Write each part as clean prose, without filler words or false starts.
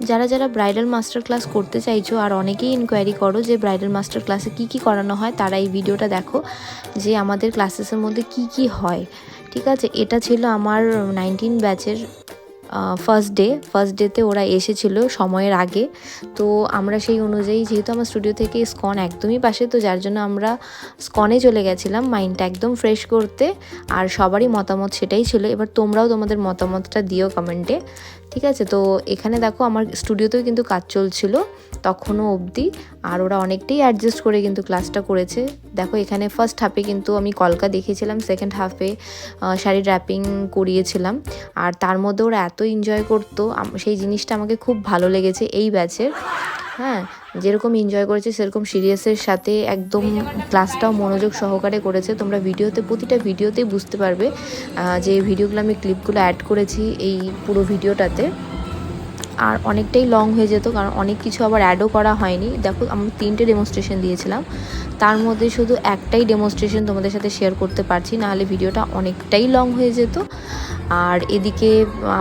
যারা যারা bridal master class করতে চাইছো আর অনেকেই ইনকোয়ারি করো যে ব্রাইডাল মাস্টার ক্লাসে কি কি করানো হয়, তারা এই ভিডিওটা দেখো যে আমাদের ক্লাসেসের মধ্যে কি কি হয়। ঠিক আছে, এটা ছিল আমার 19 ব্যাচের ফার্স্ট ডেতে ওরা এসেছিল সময়ের আগে। তো আমরা সেই অনুযায়ী, যেহেতু আমার স্টুডিও থেকে স্কন একদমই পাশে, তো যার জন্য আমরা স্কনে চলে গেছিলাম মাইন্ডটা একদম ফ্রেশ করতে। আর সবারই মতামত সেটাই ছিল। এবার তোমরাও তোমাদের মতামতটা দিও কমেন্টে। ঠিক আছে, তো এখানে দেখো আমার স্টুডিওতেও কিন্তু কাজ চলছিল তখনও অবধি, আর ওরা অনেকটাই অ্যাডজাস্ট করে কিন্তু ক্লাসটা করেছে। দেখো এখানে ফার্স্ট হাফে কিন্তু আমি কলকা দেখিয়েছিলাম, সেকেন্ড হাফে শাড়ি ড্র্যাপিং করিয়েছিলাম। আর তার মধ্যে ওরা এত এনজয় করতো, সেই জিনিসটা আমাকে খুব ভালো লেগেছে এই ব্যাচের। হ্যাঁ, যেরকম এনজয় করেছে সেরকম সিরিয়াসের সাথে একদম ক্লাসটাও মনোযোগ সহকারে করেছে। তোমরা ভিডিওতে, প্রতিটা ভিডিওতেই বুঝতে পারবে যে ভিডিওগুলো আমি ক্লিপগুলো অ্যাড করেছি এই পুরো ভিডিওটাতে। আর অনেকটাই লং হয়ে যেত, কারণ অনেক কিছু আবার অ্যাডও করা হয়নি। দেখো আমরা 3টে ডেমনস্ট্রেশন দিয়েছিলাম, তার মধ্যে শুধু একটাই ডেমনস্ট্রেশন তোমাদের সাথে শেয়ার করতে পারছি, নাহলে ভিডিওটা অনেকটাই লং হয়ে যেত। আর এদিকে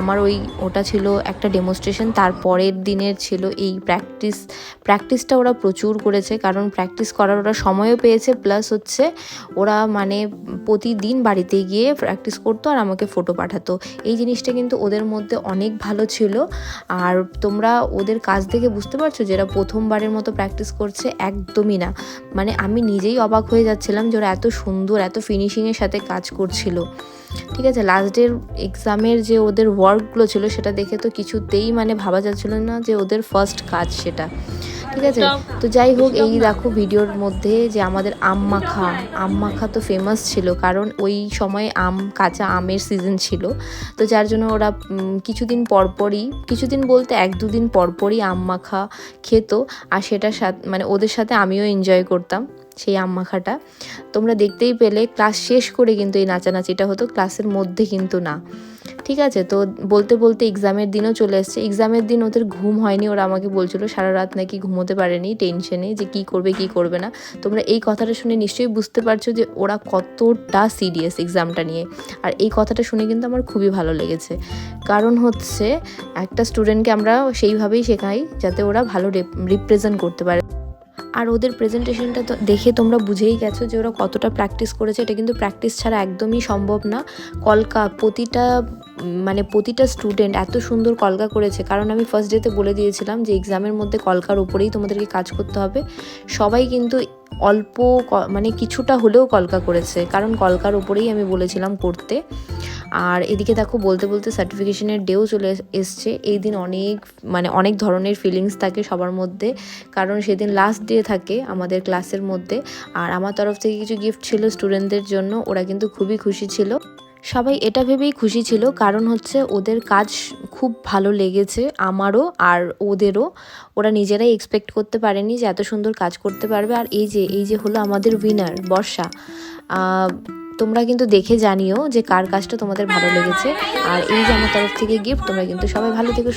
আমার ওটা ছিল একটা ডেমনস্ট্রেশন, তারপরের দিনের ছিল এই প্র্যাকটিসটা ওরা প্রচুর করেছে, কারণ প্র্যাকটিস করার ওরা সময়ও পেয়েছে, প্লাস হচ্ছে ওরা মানে প্রতিদিন বাড়িতে গিয়ে প্র্যাকটিস করতো আর আমাকে ফটো পাঠাতো। এই জিনিসটা কিন্তু ওদের মধ্যে অনেক ভালো ছিল। আর তোমরা ওদের কাজ দেখে বুঝতে পারছো যে এরা প্রথমবারের মতো প্র্যাকটিস করছে? একদমই না। মানে আমি নিজেই অবাক হয়ে যাচ্ছিলাম যে ওরা এত সুন্দর, এত ফিনিশিংয়ের সাথে কাজ করছিল। ঠিক আছে, লাস্ট ডের এক্সামের যে ওদের ওয়ার্কগুলো ছিল সেটা দেখে তো কিছুতেই মানে ভাবা যাচ্ছিল না যে ওদের ফার্স্ট কাজ সেটা। ঠিক আছে, তো যাই হোক, এই দেখো ভিডিওর মধ্যে যে আমাদের আম মাখা তো ফেমাস ছিল, কারণ ওই সময় কাঁচা আমের সিজন ছিল। তো যার জন্য ওরা কিছুদিন বলতে 1-2 দিন পরপরই আম মাখা খেত। আর সেটার সাথে মানে ওদের সাথে আমিও এনজয় করতাম সেই আম মাখাটা। তোমরা দেখতেই পেলে ক্লাস শেষ করে কিন্তু এই নাচানাচিটা হতো, ক্লাসের মধ্যে কিন্তু না। ঠিক আছে, তো বলতে বলতে এক্সামের দিনও চলে এসছে। এক্সামের দিন ওদের ঘুম হয়নি, ওরা আমাকে বলছিল সারা রাত নাকি ঘুমোতে পারেনি টেনশনে যে কি করবে না। তোমরা এই কথাটা শুনে নিশ্চয়ই বুঝতে পারছো যে ওরা কতটা সিরিয়াস এক্সামটা নিয়ে। আর এই কথাটা শুনে কিন্তু আমার খুবই ভালো লেগেছে, কারণ হচ্ছে একটা স্টুডেন্টকে আমরা সেইভাবেই শেখাই যাতে ওরা ভালো রিপ্রেজেন্ট করতে পারে। আর ওদের প্রেজেন্টেশনটা তো দেখে তোমরা বুঝেই গেছো যে ওরা কতটা প্র্যাকটিস করেছে। এটা কিন্তু প্র্যাকটিস ছাড়া একদমই সম্ভব না। প্রতিটা স্টুডেন্ট এত সুন্দর কলকা করেছে, কারণ আমি ফার্স্ট ডেতে বলে দিয়েছিলাম যে এক্সামের মধ্যে কলকার উপরেই তোমাদেরকে কাজ করতে হবে। সবাই কিন্তু অল্প কিছুটা হলেও কলকা করেছে, কারণ কলকার উপরেই আমি বলেছিলাম করতে। আর এদিকে দেখো বলতে বলতে সার্টিফিকেশনের ডেও চলে এসছে। এই দিন অনেক ধরনের ফিলিংস থাকে সবার মধ্যে, কারণ সেদিন লাস্ট ডে থাকে আমাদের ক্লাসের মধ্যে। আর আমার তরফ থেকে কিছু গিফট ছিল স্টুডেন্টদের জন্য, ওরা কিন্তু খুবই খুশি ছিল। সবাই এটা ভেবেই খুশি ছিল, কারণ হচ্ছে ওদের কাজ খুব ভালো লেগেছে আমারও আর ওদেরও। ওরা নিজেরাই এক্সপেক্ট করতে পারেনি যে এত সুন্দর কাজ করতে পারবে। আর এই যে হলো আমাদের উইনার বর্ষা। তোমরা কিন্তু দেখে জানিও যে কার কাজটা তোমাদের ভালো লেগেছে। আর এই যে আমার তরফ থেকে গিফট। তোমরা কিন্তু সবাই ভালো থেকো, সুস্থ